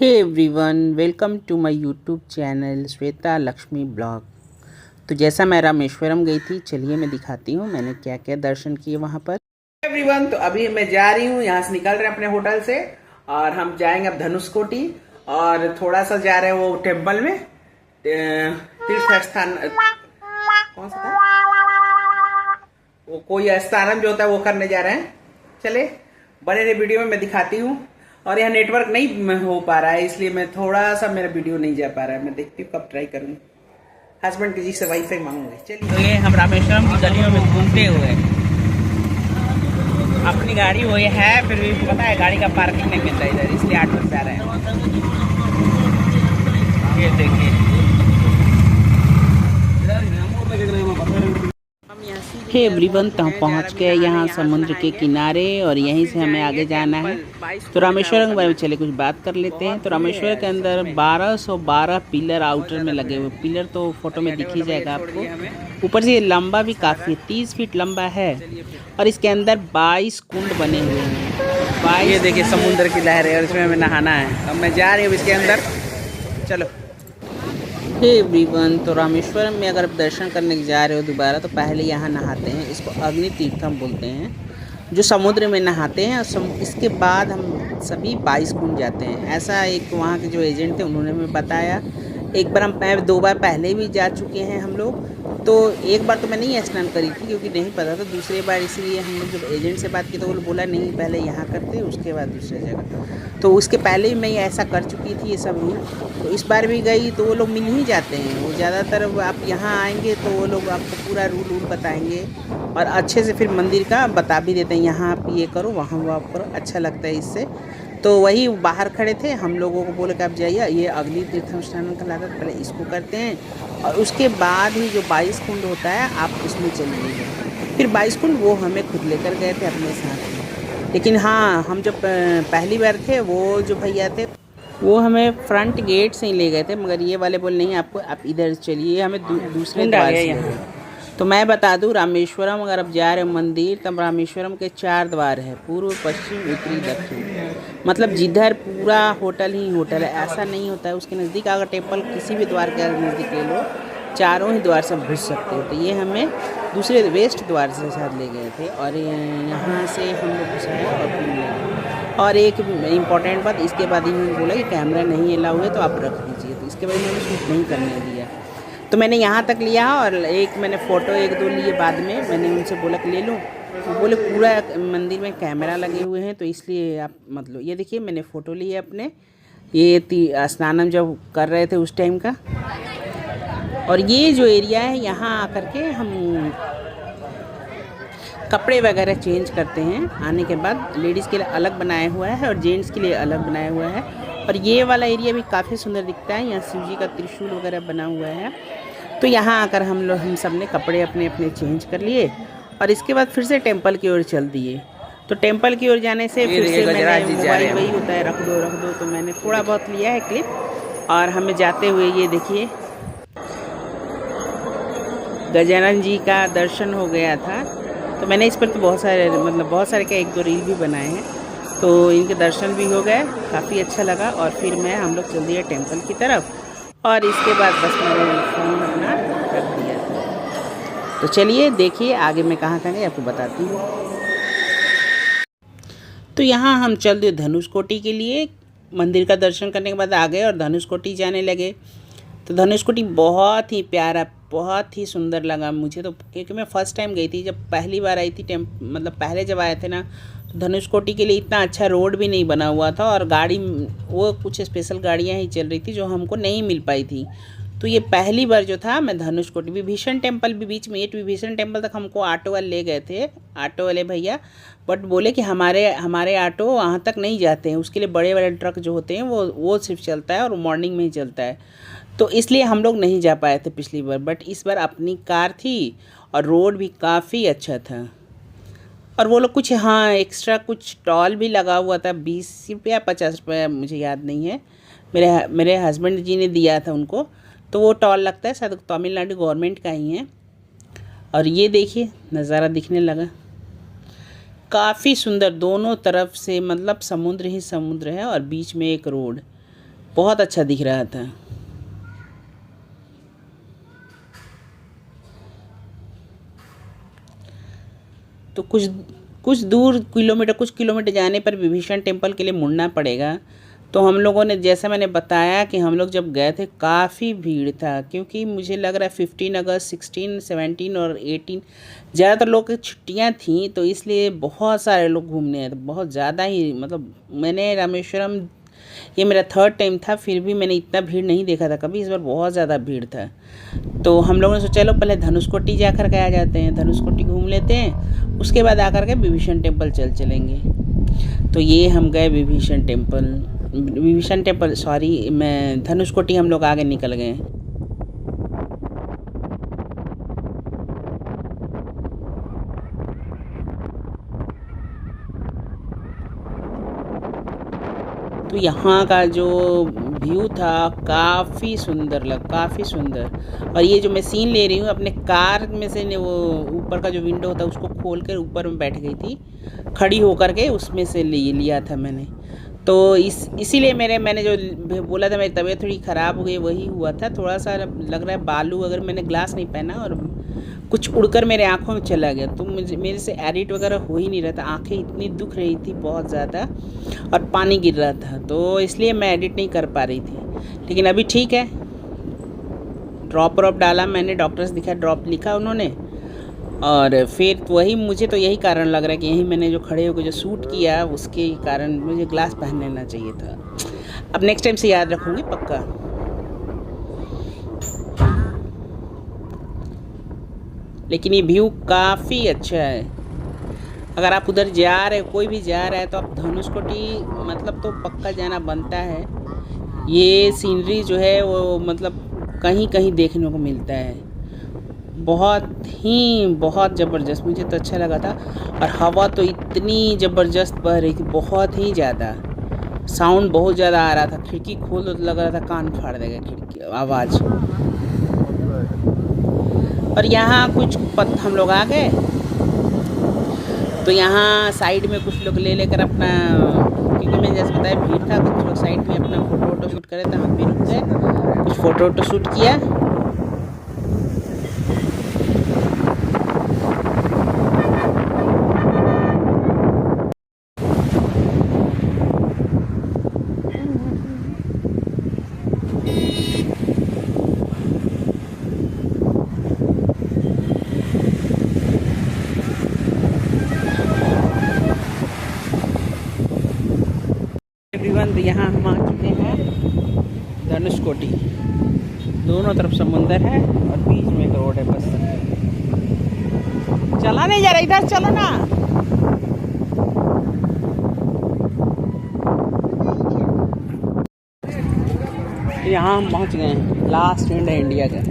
Hey everyone, welcome to my YouTube channel Shweta Lakshmi blog. तो जैसा मैं रामेश्वरम गई थी, चलिए मैं दिखाती हूँ मैंने क्या क्या दर्शन किए वहाँ पर। एवरीवन, तो अभी मैं जा रही हूँ, यहाँ से निकल रहे हैं अपने होटल से और हम जाएंगे अब धनुषकोटी और थोड़ा सा जा रहे हैं वो टेम्पल में, तीर्थ स्थान कौन सा था वो, कोई स्थानम जो होता है वो करने जा रहे हैं। चले बने रहे वीडियो में, मैं दिखाती हूँ। और यहाँ नेटवर्क नहीं हो पा रहा है, इसलिए मैं थोड़ा सा मेरा वीडियो नहीं जा पा रहा है। मैं देखती हूँ कब ट्राई करूँगी, हस्बैंड की जी से वाईफाई मांगूंगी। चलिए, तो ये हम रामेश्वरम की गलियों में घूमते हुए, अपनी गाड़ी वो है, फिर भी पता है गाड़ी का पार्किंग नहीं मिलता इधर, इसलिए ऑटो से आ रहे हैं। ये देखिए हे एवरीवन, तो हम पहुँच गए यहाँ समुद्र के किनारे और यहीं से हमें आगे जाना है। तो रामेश्वरम के बारे में चले कुछ बात कर लेते हैं। तो रामेश्वरम के अंदर 1212 पिलर आउटर में लगे हुए, पिलर तो फोटो में दिख ही जाएगा आपको। ऊपर से ये लंबा भी काफ़ी 30 फीट लंबा है और इसके अंदर 22 कुंड बने हुए हैं। ये देखिए समुद्र की लहरें और इसमें हमें नहाना है। अब मैं जा रही हूँ इसके अंदर, चलो। हे एवरीवन, तो रामेश्वरम में अगर आप दर्शन करने जा रहे हो दोबारा, तो पहले यहाँ नहाते हैं। इसको अग्नि तीर्थम बोलते हैं, जो समुद्र में नहाते हैं। इसके बाद हम सभी 22 कुंड जाते हैं। ऐसा एक वहाँ के जो एजेंट थे उन्होंने हमें बताया। एक बार हम 2 बार पहले भी जा चुके हैं हम लोग। तो एक बार तो मैं नहीं स्नान करी थी क्योंकि नहीं पता था, दूसरी बार इसलिए हम लोग जब एजेंट से बात की तो वो बोला नहीं, पहले यहाँ करते उसके बाद दूसरी जगह। तो उसके पहले भी मैं ऐसा कर चुकी थी ये सब रूल। तो इस बार भी गई तो वो लोग मिल ही जाते हैं। वो ज़्यादातर आप यहाँ आएंगे तो वो लोग आपको पूरा रूल बताएंगे और अच्छे से फिर मंदिर का बता भी देते हैं, यहाँ आप ये करो, वहाँ वो आप करो, अच्छा लगता है इससे। तो वही बाहर खड़े थे, हम लोगों को बोले कि आप जाइए, ये अग्नि तीर्थम स्नान का लागत पहले इसको करते हैं और उसके बाद ही जो 22 कुंड होता है आप उसमें चलिए। फिर 22 कुंड वो हमें खुद लेकर गए थे अपने साथ। लेकिन हाँ, हम जब पहली बार थे, वो जो भैया थे वो हमें फ्रंट गेट से ही ले गए थे, मगर ये वाले बोले नहीं, आपको आप इधर चलिए, हमें दूसरे द्वार से। तो मैं बता दूं, रामेश्वरम अगर आप जा रहे हो मंदिर, तब रामेश्वरम के 4 द्वार है, पूर्व, पश्चिम, उत्तरी, दक्षिण। मतलब जिधर पूरा होटल ही होटल है, ऐसा नहीं होता है। उसके नज़दीक अगर टेम्पल किसी भी द्वार के नज़दीक ले लो, चारों ही द्वार से घुस सकते हो। तो ये हमें दूसरे वेस्ट द्वार से साथ ले गए थे और यहाँ से हम लोग घुसाए और फिर ले गए। और एक इम्पॉर्टेंट बात, इसके बाद इन्होंने बोला कि कैमरा नहीं अलाउ है तो आप रख दीजिए। तो इसके बाद इन्होंने शूट नहीं करने दिया, तो मैंने यहाँ तक लिया और एक मैंने फ़ोटो 1-2 लिए। बाद में मैंने उनसे बोला कि ले लूँ, वो बोले पूरा मंदिर में कैमरा लगे हुए हैं तो इसलिए आप मतलब। ये देखिए मैंने फ़ोटो लिए अपने, ये स्नानम जब कर रहे थे उस टाइम का। और ये जो एरिया है, यहाँ आकर के हम कपड़े वगैरह चेंज करते हैं। आने के बाद लेडीज़ के लिए अलग बनाया हुआ है और जेंट्स के लिए अलग बनाया हुआ है। और ये वाला एरिया भी काफ़ी सुंदर दिखता है, यहाँ शिव जी का त्रिशूल वगैरह बना हुआ है। तो यहाँ आकर हम सब ने कपड़े अपने अपने चेंज कर लिए और इसके बाद फिर से टेंपल की ओर चल दिए। तो टेंपल की ओर जाने से फिर से मैंने मोबाइल वही होता है, रख दो, तो मैंने थोड़ा बहुत लिया है क्लिप। और हमें जाते हुए ये देखिए गजानन जी का दर्शन हो गया था। तो मैंने इस पर तो बहुत सारे क्या 1-2 रील भी बनाए हैं। तो इनके दर्शन भी हो गए, काफ़ी अच्छा लगा। और फिर हम लोग चल दिए टेंपल की तरफ और इसके बाद बस मैंने फ़ोन अपना रख दिया था। तो चलिए देखिए आगे मैं कहाँ गई आपको बताती हूँ। तो यहाँ हम चल दिए धनुषकोटी के लिए। मंदिर का दर्शन करने के बाद आ गए और धनुषकोटी जाने लगे। तो धनुषकोटी बहुत ही प्यारा, बहुत ही सुंदर लगा मुझे तो, क्योंकि मैं फ़र्स्ट टाइम गई थी। जब पहली बार आई थी पहले जब आए थे ना, तो धनुषकोटी के लिए इतना अच्छा रोड भी नहीं बना हुआ था और गाड़ी वो कुछ स्पेशल गाड़ियाँ ही चल रही थी जो हमको नहीं मिल पाई थी। तो ये पहली बार जो था मैं धनुषकोटी, विभीषण टेम्पल भी बीच में, ये विभीषण टेम्पल तक हमको ऑटो वाले ले गए थे, ऑटो वाले भैया। बट बोले कि हमारे ऑटो वहाँ तक नहीं जाते हैं, उसके लिए बड़े बड़े ट्रक जो होते हैं वो सिर्फ चलता है और मॉर्निंग में ही चलता है। तो इसलिए हम लोग नहीं जा पाए थे पिछली बार। बट इस बार अपनी कार थी और रोड भी काफ़ी अच्छा था। और वो लोग कुछ एक्स्ट्रा कुछ टॉल भी लगा हुआ था, 20 रुपया 50 रुपया, मुझे याद नहीं है। मेरे हस्बैंड जी ने दिया था उनको। तो वो टॉल लगता है, शायद तमिलनाडु गवर्नमेंट का ही है। और ये देखिए नज़ारा दिखने लगा, काफ़ी सुंदर। दोनों तरफ से मतलब समुद्र ही समुद्र है और बीच में एक रोड। बहुत अच्छा दिख रहा था। तो कुछ दूर कुछ किलोमीटर जाने पर विभीषण टेम्पल के लिए मुड़ना पड़ेगा। तो हम लोगों ने, जैसा मैंने बताया कि हम लोग जब गए थे काफ़ी भीड़ था, क्योंकि मुझे लग रहा है 15 अगस्त 16 17 और 18 ज़्यादातर लोग की छुट्टियां थी, तो इसलिए बहुत सारे लोग घूमने आए थे, बहुत ज़्यादा ही। मतलब मैंने रामेश्वरम, ये मेरा थर्ड टाइम था, फिर भी मैंने इतना भीड़ नहीं देखा था कभी। इस बार बहुत ज़्यादा भीड़ था। तो हम लोगों ने सोचा चलो पहले धनुषकोटी जा कर के आ जाते हैं, धनुषकोटी घूम लेते हैं, उसके बाद आकर के विभीषण टेम्पल चलेंगे। तो ये हम गए विभीषण टेम्पल सॉरी, मैं धनुषकोटी हम लोग आगे निकल गए। तो यहाँ का जो व्यू था काफ़ी सुंदर। और ये जो मैं सीन ले रही हूँ अपने कार में से ने, वो ऊपर का जो विंडो होता है उसको खोल कर ऊपर में बैठ गई थी, खड़ी होकर के उसमें से लिया था मैंने। तो इसीलिए मैंने जो बोला था मेरी तबीयत थोड़ी ख़राब हो गई, वही हुआ था। थोड़ा सा लग रहा है बालू, अगर मैंने ग्लास नहीं पहना और कुछ उड़कर मेरे आँखों में चला गया, तो मेरे से एडिट वगैरह हो ही नहीं रहा था। आँखें इतनी दुख रही थी बहुत ज़्यादा, और पानी गिर रहा था, तो इसलिए मैं एडिट नहीं कर पा रही थी। लेकिन अभी ठीक है। ड्रॉप डाला मैंने, डॉक्टर से दिखा, ड्रॉप लिखा उन्होंने, और फिर वही मुझे तो यही कारण लग रहा है कि यही मैंने जो खड़े होकर जो शूट किया उसके कारण मुझे ग्लास पहन लेना चाहिए था। अब नेक्स्ट टाइम से याद रखूँगी पक्का। लेकिन ये व्यू काफ़ी अच्छा है। अगर आप उधर जा रहे, कोई भी जा रहा है, तो आप धनुषकोटी मतलब तो पक्का जाना बनता है। ये सीनरी जो है वो मतलब कहीं कहीं देखने को मिलता है। बहुत ज़बरदस्त, मुझे तो अच्छा लगा था। और हवा तो इतनी ज़बरदस्त बह रही थी, बहुत ही ज़्यादा। साउंड बहुत ज़्यादा आ रहा था, खिड़की खोल तो लग रहा था कान फाड़ देगा खिड़की आवाज़। और यहाँ हम लोग आ गए, तो यहाँ साइड में कुछ लोग लेकर अपना, क्योंकि मैंने जैसे बताया भीड़ था, कुछ लोग साइड में अपना फ़ोटो शूट करे, तो हम भी रुक गए, कुछ फ़ोटो शूट किया। एवरीवन, यहाँ हम आ चुके हैं धनुषकोटी। दोनों तरफ समुंदर है और बीच में एक रोड है, बस चला नहीं जा रहा, इधर चलो ना। यहाँ हम पहुँच गए हैं, लास्ट एंड है इंडिया का।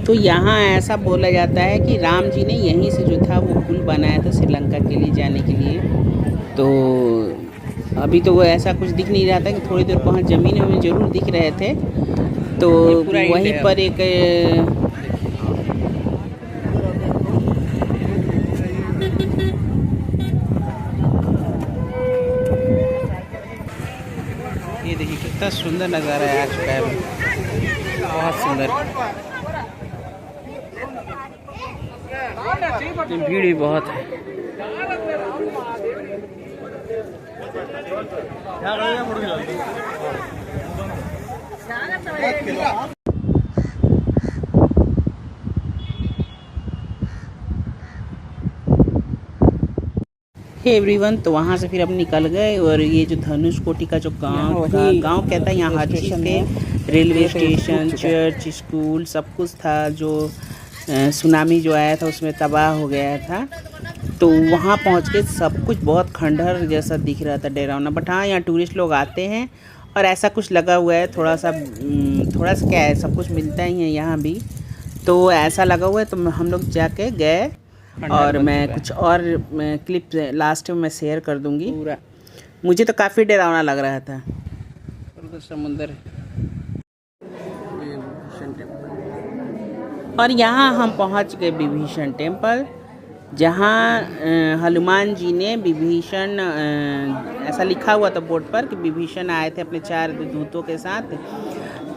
तो यहाँ ऐसा बोला जाता है कि राम जी ने यहीं से जो था वो पुल बनाया था श्रीलंका के लिए जाने के लिए। तो अभी तो वो ऐसा कुछ दिख नहीं रहा था, कि थोड़ी देर वहाँ ज़मीन में ज़रूर दिख रहे थे। तो वहीं पर एक ये देखिए कितना सुंदर नज़ारा है आज का, बहुत सुंदर। भीड़ भी बहुत है। हे एवरीवन, तो वहाँ से फिर हम निकल गए, और ये जो धनुषकोटी का जो गांव कहता है, यहाँ हर चीज़ थे, रेलवे स्टेशन, चर्च, स्कूल, सब कुछ था। जो सुनामी जो आया था उसमें तबाह हो गया था। तो वहाँ पहुँच के सब कुछ बहुत खंडहर जैसा दिख रहा था, डरावना। बट हाँ, यहाँ टूरिस्ट लोग आते हैं और ऐसा कुछ लगा हुआ है, थोड़ा सा क्या है, सब कुछ मिलता ही है यहाँ भी। तो ऐसा लगा हुआ है, तो हम लोग जाके गए और मैं कुछ और क्लिप लास्ट में मैं शेयर कर दूँगी पूरा। मुझे तो काफ़ी डरावना लग रहा था। और समुंदर और यहाँ हम पहुँच गए विभीषण टेम्पल, जहाँ हनुमान जी ने विभीषण, ऐसा लिखा हुआ था बोर्ड पर कि विभीषण आए थे अपने 4 दूतों के साथ।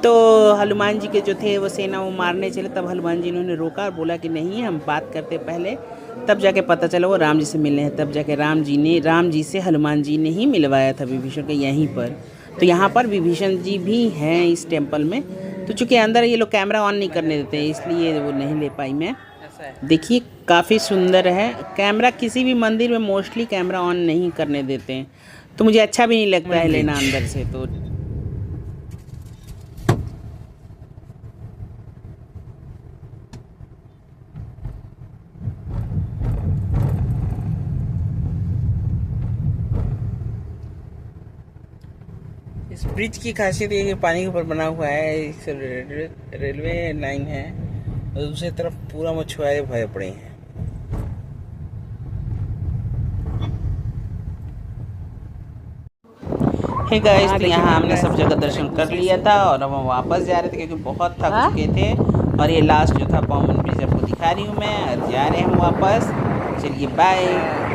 तो हनुमान जी के जो थे वो सेना वो मारने चले, तब हनुमान जी ने रोका और बोला कि नहीं, हम बात करते पहले। तब जाके पता चला वो राम जी से मिलने हैं। तब जाके राम जी से हनुमान जी ने ही मिलवाया था विभीषण के यहीं पर। तो यहाँ पर विभीषण जी भी हैं इस टेम्पल में। तो चूँकि अंदर ये लोग कैमरा ऑन नहीं करने देते, इसलिए वो नहीं ले पाई मैं। देखिए काफ़ी सुंदर है। कैमरा किसी भी मंदिर में मोस्टली कैमरा ऑन नहीं करने देते हैं, तो मुझे अच्छा भी नहीं लगता है लेना अंदर से। तो इस ब्रिज की खासियत ये कि पानी के ऊपर बना हुआ है। इस रेलवे लाइन है और दूसरी तरफ पूरा मछुआरे भरे पड़े हैं। हे गाइस, तो यहाँ हमने सब जगह दर्शन कर लिया था और अब हम वापस जा रहे थे क्योंकि बहुत थक चुके थे। और ये लास्ट जो था पॉमन ब्रिज आपको दिखा रही हूँ मैं, और जा रहे हैं हम वापस। चलिए बाय।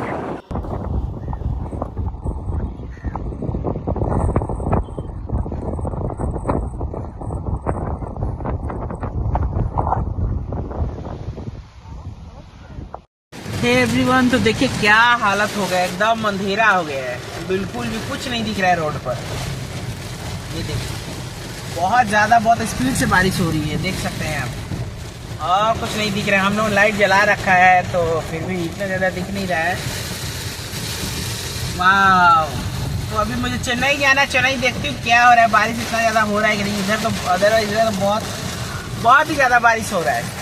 हे एवरीवन, तो देखिए क्या हालत हो गया, एकदम अंधेरा हो गया है, बिल्कुल भी कुछ नहीं दिख रहा है रोड पर। ये देखिए बहुत ज़्यादा, बहुत स्पीड से बारिश हो रही है, देख सकते हैं आप। और कुछ नहीं दिख रहा है। हम लोग लाइट जला रखा है तो फिर भी इतना ज़्यादा दिख नहीं रहा है। वाह, तो अभी मुझे चेन्नई जाना, चेन्नई देखती हूँ क्या हो रहा है, बारिश इतना ज़्यादा हो रहा है कि नहीं। इधर तो अदरवाइज इधर तो बहुत ही ज़्यादा बारिश हो रहा है।